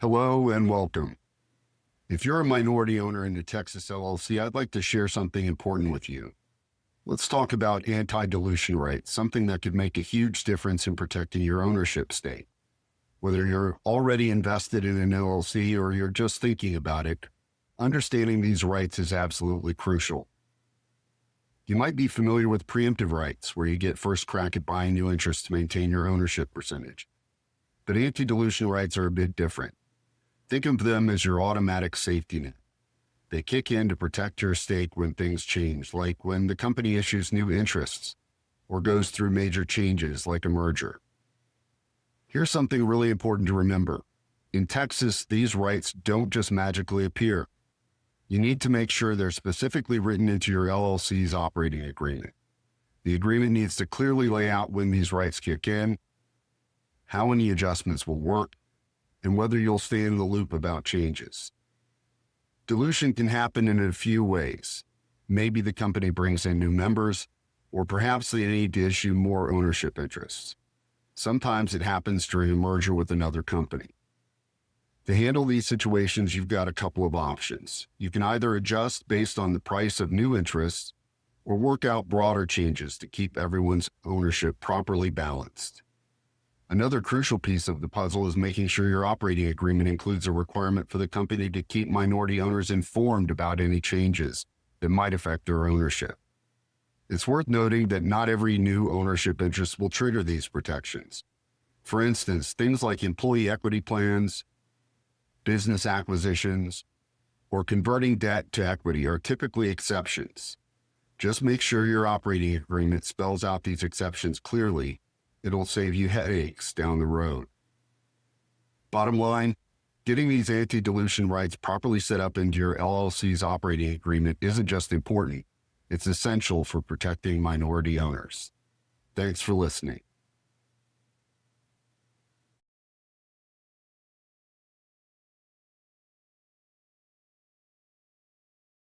Hello and welcome. If you're a minority owner in the Texas LLC, I'd like to share something important with you. Let's talk about anti-dilution rights, something that could make a huge difference in protecting your ownership stake. Whether you're already invested in an LLC or you're just thinking about it, understanding these rights is absolutely crucial. You might be familiar with preemptive rights, where you get first crack at buying new interests to maintain your ownership percentage. But anti-dilution rights are a bit different. Think of them as your automatic safety net. They kick in to protect your stake when things change, like when the company issues new interests or goes through major changes like a merger. Here's something really important to remember. In Texas, these rights don't just magically appear. You need to make sure they're specifically written into your LLC's operating agreement. The agreement needs to clearly lay out when these rights kick in, how any adjustments will work, and whether you'll stay in the loop about changes. Dilution can happen in a few ways. Maybe the company brings in new members, or perhaps they need to issue more ownership interests. Sometimes it happens during a merger with another company. To handle these situations, you've got a couple of options. You can either adjust based on the price of new interests, or work out broader changes to keep everyone's ownership properly balanced. Another crucial piece of the puzzle is making sure your operating agreement includes a requirement for the company to keep minority owners informed about any changes that might affect their ownership. It's worth noting that not every new ownership interest will trigger these protections. For instance, things like employee equity plans, business acquisitions, or converting debt to equity are typically exceptions. Just make sure your operating agreement spells out these exceptions clearly. It'll save you headaches down the road. Bottom line, getting these anti-dilution rights properly set up into your LLC's operating agreement isn't just important, it's essential for protecting minority owners. Thanks for listening.